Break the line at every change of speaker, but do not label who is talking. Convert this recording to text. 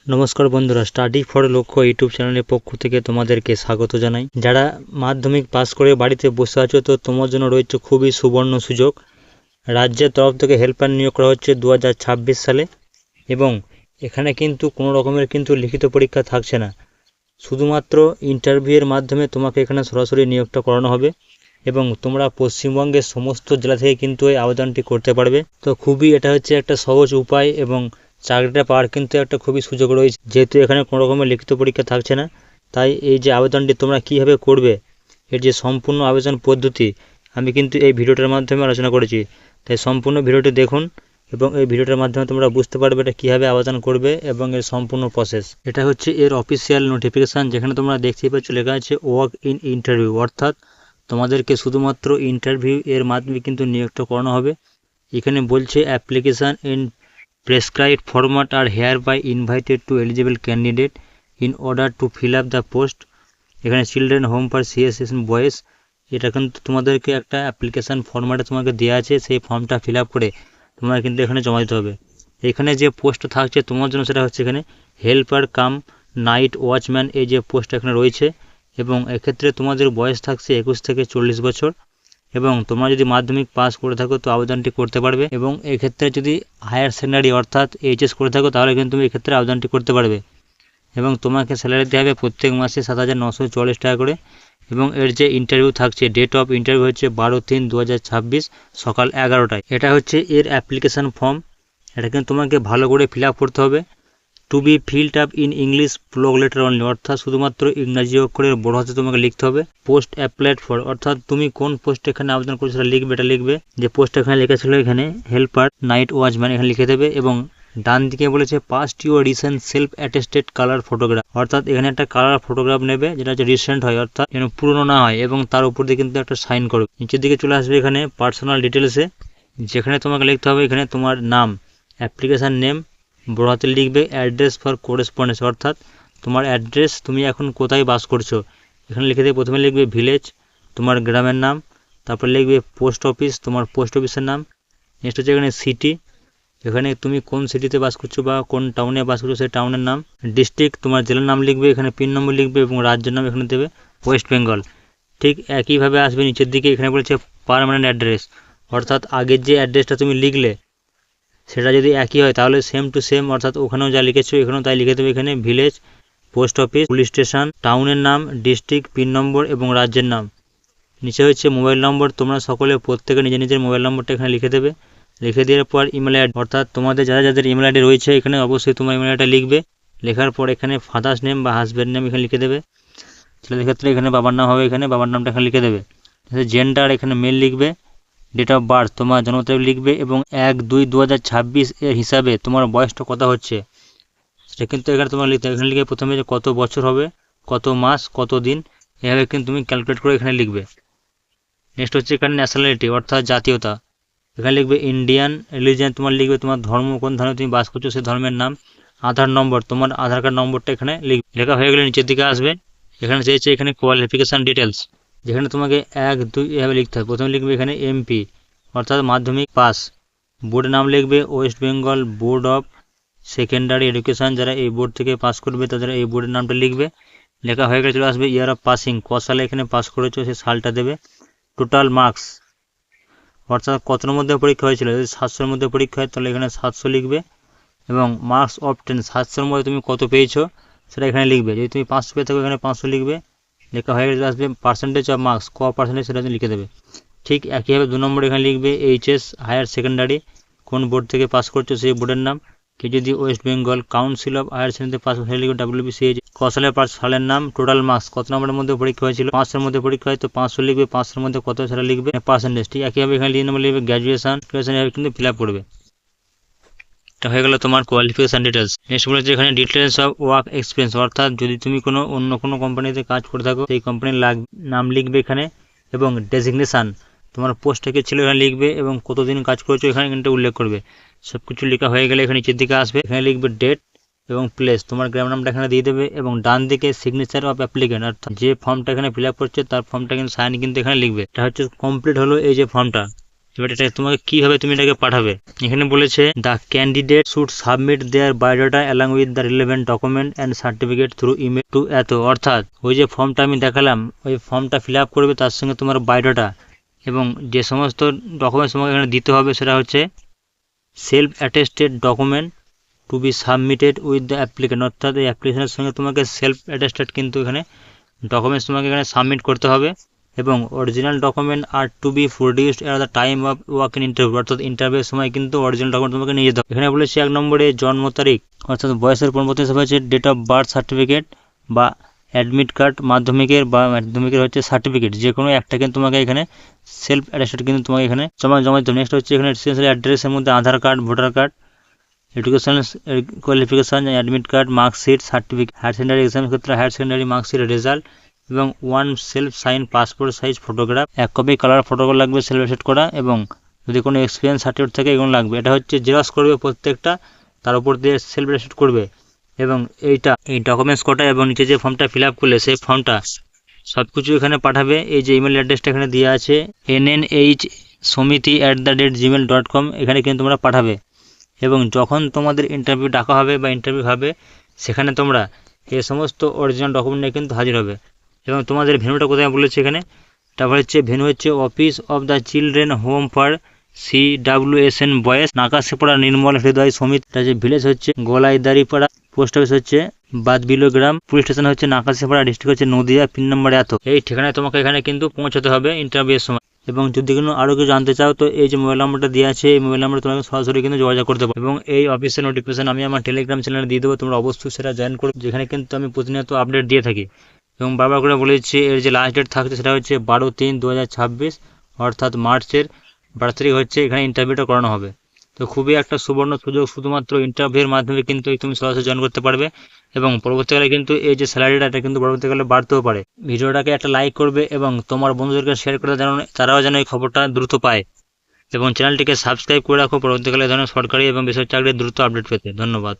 নমস্কার বন্ধুরা, study for লক্ষ্য ইউটিউব চ্যানেলের পক্ষ থেকে তোমাদেরকে স্বাগত জানাই। যারা মাধ্যমিক পাস করে বাড়িতে বসে আছো, তো তোমার জন্য রয়েছে খুবই সুবর্ণ সুযোগ। রাজ্যের তরফ থেকে হেল্পার নিয়োগ করা হচ্ছে 2026 সালে, এবং এখানে কিন্তু কোনো রকমের লিখিত পরীক্ষা থাকছে না, শুধুমাত্র ইন্টারভিউয়ের মাধ্যমে তোমাকে এখানে সরাসরি নিয়োগটা করানো হবে। এবং তোমরা পশ্চিমবঙ্গের সমস্ত জেলা থেকে কিন্তু এই আবেদনটি করতে পারবে। তো খুবই এটা হচ্ছে একটা সহজ উপায়, এবং চাকরিটা পাওয়ার কিন্তু একটা খুবই সুযোগ রয়েছে, যেহেতু এখানে কোনো রকমের লিখিত পরীক্ষা থাকছে না। তাই এই যে আবেদনটি তোমরা কীভাবে করবে, এর যে সম্পূর্ণ আবেদন পদ্ধতি আমি কিন্তু এই ভিডিওটার মাধ্যমে আলোচনা করেছি। তাই সম্পূর্ণ ভিডিওটি দেখুন, এবং এই ভিডিওটার মাধ্যমে তোমরা বুঝতে পারবে এটা কীভাবে আবেদন করবে এবং এর সম্পূর্ণ প্রসেস। এটা হচ্ছে এর অফিসিয়াল নোটিফিকেশান, যেখানে তোমরা দেখতেই পাচ্ছ লেখা আছে ওয়ার্ক ইন ইন্টারভিউ, অর্থাৎ তোমাদেরকে শুধুমাত্র ইন্টারভিউ এর মাধ্যমে কিন্তু নিয়োগটা করানো হবে। এখানে বলছে application in prescribed format are hereby invited to eligible candidate in order to fill up the post। এখানে চিলড্রেন হোম ফর সিএসএস বয়েস, এটা কিন্তু তোমাদেরকে একটা অ্যাপ্লিকেশান ফর্ম্যাটে তোমাকে দেওয়া আছে, সেই ফর্মটা ফিল আপ করে তোমার কিন্তু এখানে জমা দিতে হবে। এখানে যে পোস্ট থাকছে তোমার জন্য সেটা হচ্ছে এখানে হেল্পার কাম নাইট ওয়াচম্যান, এই যে পোস্টটা এখানে রয়েছে। এবং এক্ষেত্রে তোমাদের বয়স থাকছে 21 থেকে 40 বছর, এবং তোমরা যদি মাধ্যমিক পাস করে থাকো তো আবেদনটি করতে পারবে। এবং এক্ষেত্রে যদি হায়ার সেকেন্ডারি অর্থাৎ এইচএস করে থাকো তাহলে কিন্তু তুমি এক্ষেত্রে আবেদনটি করতে পারবে। এবং তোমাকে স্যালারি দেওয়া হবে প্রত্যেক মাসে 7,944 টাকা করে। এবং এর যে ইন্টারভিউ থাকছে, ডেট অফ ইন্টারভিউ হচ্ছে 12/3/2026 সকাল 11টায়। এটা হচ্ছে এর অ্যাপ্লিকেশান ফর্ম, এটা কিন্তু তোমাকে ভালো করে ফিল আপ করতে হবে। To be filled up in English block letter only, অর্থাৎ শুধুমাত্র ইংরাজি অক্ষরের বড় হাতে তোমাকে লিখতে হবে। পোস্ট অ্যাপ্লাইড ফর, অর্থাৎ তুমি কোন পোস্ট এখানে আবেদন করছো সেটা লিখবে, এটা লিখবে যে পোস্ট এখানে লেখা ছিল এখানে হেল্পার নাইট ওয়াচম্যান, এখানে লিখে দেবে। এবং ডান দিকে বলেছে past your recent self attested colour photograph, অর্থাৎ এখানে একটা কালার ফটোগ্রাফ নেবে যেটা হচ্ছে রিসেন্ট হয়, অর্থাৎ যেন পুরনো না হয়, এবং তার উপর দিয়ে কিন্তু একটা সাইন করবে। নিচের দিকে চলে আসবে এখানে পার্সোনাল ডিটেলসে, যেখানে তোমাকে লিখতে হবে এখানে তোমার নাম, অ্যাপ্লিকেশান নেম বড় হাতে লিখবে, অ্যাড্রেস ফর করেসপন্ডেন্স, অর্থাৎ তোমার অ্যাড্রেস, তুমি এখন কোথায় বাস করছো এখানে লিখে দিয়ে প্রথমে লিখবে ভিলেজ, তোমার গ্রামের নাম, তারপর লিখবে পোস্ট অফিস, তোমার পোস্ট অফিসের নাম। নেক্সট হচ্ছে এখানে সিটি, এখানে তুমি কোন সিটিতে বাস করছো বা কোন টাউনে বাস করছো সেই টাউনের নাম। ডিস্ট্রিক্ট, তোমার জেলার নাম লিখবে, এখানে পিন নম্বর লিখবে, এবং রাজ্যের নাম এখানে দেবে ওয়েস্ট বেঙ্গল। ঠিক একইভাবে আসবে নিচের দিকে, এখানে বলেছে পার্মানেন্ট অ্যাড্রেস, অর্থাৎ আগের যে অ্যাড্রেসটা তুমি লিখলে সেটা যদি একই হয় তাহলে সেম টু সেম, অর্থাৎ ওখানেও যা লিখেছো এখানেও তাই লিখে দেবে। এখানে village, post office, police station, টাউনের নাম, ডিস্ট্রিক্ট, পিন নম্বর এবং রাজ্যের নাম। নিচে হচ্ছে মোবাইল নম্বর, তোমরা সকলে প্রত্যেকে নিজের নিজের মোবাইল নম্বরটা এখানে লিখে দেবে। লিখে দেওয়ার পর ইমেল আইডি, অর্থাৎ তোমাদের যাদের ইমেল আইডি রয়েছে এখানে অবশ্যই তোমার ইমেল আইডিটা লিখবে। লেখার পর এখানে ফাদার্স নেম বা হাজব্যান্ড নেম এখানে লিখে দেবে। ছেলেদের ক্ষেত্রে এখানে বাবার নাম হবে, এখানে বাবার নামটা এখানে লিখে দেবে। জেন্ডার এখানে মেল লিখবে। ডেট অফ বার্থ তোমার জন্ম তারিখ লিখবে, এবং 1/2/2026 এর হিসাবে তোমার বয়সটা কত হচ্ছে সেটা কিন্তু এখানে তোমার লিখতে হবে। এখানে লিখে প্রথমে যে কত বছর হবে, কত মাস, কত দিন, এভাবে কিন্তু তুমি ক্যালকুলেট করে এখানে লিখবে। নেক্সট হচ্ছে এখানে ন্যাশনালিটি অর্থাৎ জাতীয়তা, এখানে লিখবে ইন্ডিয়ান। রিলিজিয়ান তোমার লিখবে তোমার ধর্ম, কোন ধর্মে তুমি বাস করছো সেই ধর্মের নাম। আধার নম্বর, তোমার আধার কার্ড নম্বরটা এখানে লিখবে। লেখা হয়ে গেলে নিচের দিকে আসবে, এখানে চেয়েছে এখানে কোয়ালিফিকেশান ডিটেলস, যেখানে তোমাকে 1-2 এভাবে লিখতে হবে। প্রথমে লিখবে এখানে এমপি অর্থাৎ মাধ্যমিক পাস, বোর্ডের নাম লিখবে West Bengal board of secondary education, যারা এই বোর্ড থেকে পাস করবে তাদের এই বোর্ডের নামটা লিখবে। লেখা হয়ে গেলে চলে আসবে ইয়ার অফ পাসিং, ক সালে এখানে পাস করেছো সেই সালটা দেবে। টোটাল মার্কস, অর্থাৎ কতর মধ্যে পরীক্ষা হয়েছিল, যদি 700-এর মধ্যে পরীক্ষা হয় তাহলে এখানে 700 লিখবে। এবং মার্কস অফ 10, 700-এর মধ্যে তুমি কত পেয়েছো সেটা এখানে লিখবে। যদি তুমি 500 পেয়ে থাকো এখানে 500 লিখবে। লেখা হয়ে গেলে আসবে পার্সেন্টেজ অফ মার্কস, ক পার্সেন্টেজ সেটা তুমি লিখে দেবে। ঠিক একইভাবে 2 নম্বর এখানে লিখবে এইচএস হায়ার সেকেন্ডারি, কোন বোর্ড থেকে পাস করছো সেই বোর্ডের নাম। কেউ যদি ওয়েস্ট বেঙ্গল কাউন্সিল অফ হায়ার সেকেন্ডারি পাস সেটা লিখবে WBCH, ক সালের সালের নাম, টোটাল মার্কস কত নম্বরের মধ্যে পরীক্ষা হয়েছিল, 500-এর মধ্যে পরীক্ষা হয় তো 500 লিখবে, 500-এর মধ্যে কত সেটা লিখবে, পার্সেন্টেজ। ঠিক একইভাবে এখানে নম্বর লিখবে গ্র্যাজুয়েশন, এভাবে কিন্তু ফিল আপ করবে। এটা হয়ে গেল তোমার কোয়ালিফিকেশান ডিটেলস। নেক্সট বলেছে এখানে ডিটেলস অফ ওয়ার্ক এক্সপিরিয়েন্স, অর্থাৎ যদি তুমি অন্য কোনো কোম্পানিতে কাজ করে থাকো সেই কোম্পানির নাম লিখবে এখানে, এবং ডেজিগনেশান তোমার পোস্টটাকে ছিল এখানে লিখবে, এবং কতদিন কাজ করেছো এখানে কিন্তু উল্লেখ করবে। সব কিছু লেখা হয়ে গেলে এখানে নিচের দিকে আসবে, এখানে লিখবে ডেট এবং প্লেস, তোমার গ্রাম নামটা এখানে দিয়ে দেবে। এবং ডান দিকে সিগনেচার অফ অ্যাপ্লিকেন্ট, অর্থাৎ যে ফর্মটা এখানে ফিল আপ করছে তার ফর্মটা কিন্তু সাইন কিন্তু এখানে লিখবে। এটা হচ্ছে কমপ্লিট হলো এই যে ফর্মটা, এবার এটা তোমাকে কিভাবে তুমি এটাকে পাঠাবে, এখানে বলেছে the candidate should submit their biodata along with the relevant document and certificate through email to এত, অর্থাৎ ওই যে ফর্মটা আমি দেখালাম ওই ফর্মটা ফিল আপ করবে, তার সঙ্গে তোমার বায়োডাটা এবং যে সমস্ত ডকুমেন্টস তোমাকে এখানে দিতে হবে সেটা হচ্ছে self attested document to be submitted with the applicant, অর্থাৎ এই অ্যাপ্লিকেশনের সঙ্গে তোমাকে সেলফ অ্যাটেস্টেড কিন্তু এখানে ডকুমেন্টস তোমাকে এখানে সাবমিট করতে হবে এবং original document are to be produced at the time of walk in interview, অর্থাৎ ইন্টারভিউর সময় কিন্তু অরিজিনাল ডকুমেন্ট তোমাকে নিয়ে যেতে হবে। এখানে বলেছে 1 নম্বরে জন্ম তারিখ অর্থাৎ বয়সের পরিবর্তন হিসেবে হচ্ছে ডেট অফ বার্থ সার্টিফিকেট বা অ্যাডমিট কার্ড, মাধ্যমিকের হচ্ছে সার্টিফিকেট, যে কোনো একটা কিন্তু তোমাকে এখানে সেলফ অ্যাটেস্টেড কিন্তু তোমাকে এখানে জমা দিতে হবে। নেক্সট হচ্ছে এখানে রেসিডেন্সিয়াল অ্যাড্রেসের মধ্যে Aadhaar card, voter card, education qualification, admit card, marksheet, certificate, higher secondary এক্সামের ক্ষেত্রে হায়ার সেকেন্ডারি মার্কশিট রেজাল্ট এবং 1 self sign passport size photograph, 1 copy colour photograph লাগবে সেলফ অ্যাটেস্টেড করা এবং যদি কোনো এক্সপিরিয়েন্স সার্টিফিকেট থাকে এগুলো লাগবে। এটা হচ্ছে জেরক্স করবে প্রত্যেকটা, তার উপর দিয়ে সেলফ অ্যাটেস্টেড করবে এবং এই ডকুমেন্টস কটা এবং নিচে যে ফর্মটা ফিল আপ করলে সেই ফর্মটা সব কিছু এখানে পাঠাবে। এই যে ইমেল অ্যাড্রেসটা এখানে দেওয়া আছে nnhsomiti@gmail.com, এখানে কিন্তু তোমরা পাঠাবে এবং যখন তোমাদের ইন্টারভিউ ডাকা হবে বা ইন্টারভিউ হবে সেখানে তোমরা এই সমস্ত অরিজিনাল ডকুমেন্ট নিয়ে কিন্তু হাজির হবে। এবং তোমাদের ভেন্যুটা কোথায় বলেছে এখানে, তারপর হচ্ছে ভেন্যু হচ্ছে office of the children home for CWSN boys, Nakashipara Nirmal Hriday Samiti, এটা যে ভিলেজ হচ্ছে গোলাইদারিপাড়া, পোস্ট অফিস হচ্ছে বাদবিলো গ্রাম, পুলিশ স্টেশন হচ্ছে নাকাশিপাড়া, ডিস্ট্রিক্ট হচ্ছে নদিয়া, পিন নম্বর এত। এই ঠিকানায় তোমাকে এখানে কিন্তু পৌঁছাতে হবে ইন্টারভিউয়ের সময়। এবং যদি কোনো আরও কিছু জানতে চাও তো এই যে মোবাইল নাম্বারটা দেওয়া আছে এই মোবাইল নাম্বারে তোমাকে সরাসরি কিন্তু যোগাযোগ করতে পারো এবং এই অফিসের নোটিফিকেশন আমি আমার টেলিগ্রাম চ্যানেলে দিয়ে দেবো, তোমরা অবশ্যই সেটা জয়েন করো, যেখানে কিন্তু আমি প্রতিনিয়ত আপডেট দিয়ে থাকি। এবং বারবার করে বলেছি এর যে লাস্ট ডেট থাকছে সেটা হচ্ছে 12/3/2026, অর্থাৎ মার্চের 12 তারিখ হচ্ছে এখানে ইন্টারভিউটা করানো হবে। তো খুবই একটা সুবর্ণ সুযোগ, শুধুমাত্র ইন্টারভিউর মাধ্যমে কিন্তু তুমি সরাসরি জয়েন করতে পারবে এবং পরবর্তীকালে কিন্তু এই যে স্যালারিটা এটা কিন্তু পরবর্তীকালে বাড়তেও পারে। ভিডিওটাকে একটা লাইক করবে এবং তোমার বন্ধুদেরকে শেয়ার করে যেন তারাও যেন এই খবরটা দ্রুত পায় এবং চ্যানেলটিকে সাবস্ক্রাইব করে রাখো পরবর্তীকালে ধরনের সরকারি এবং বেসরকারি চাকরির দ্রুত আপডেট পেতে। ধন্যবাদ।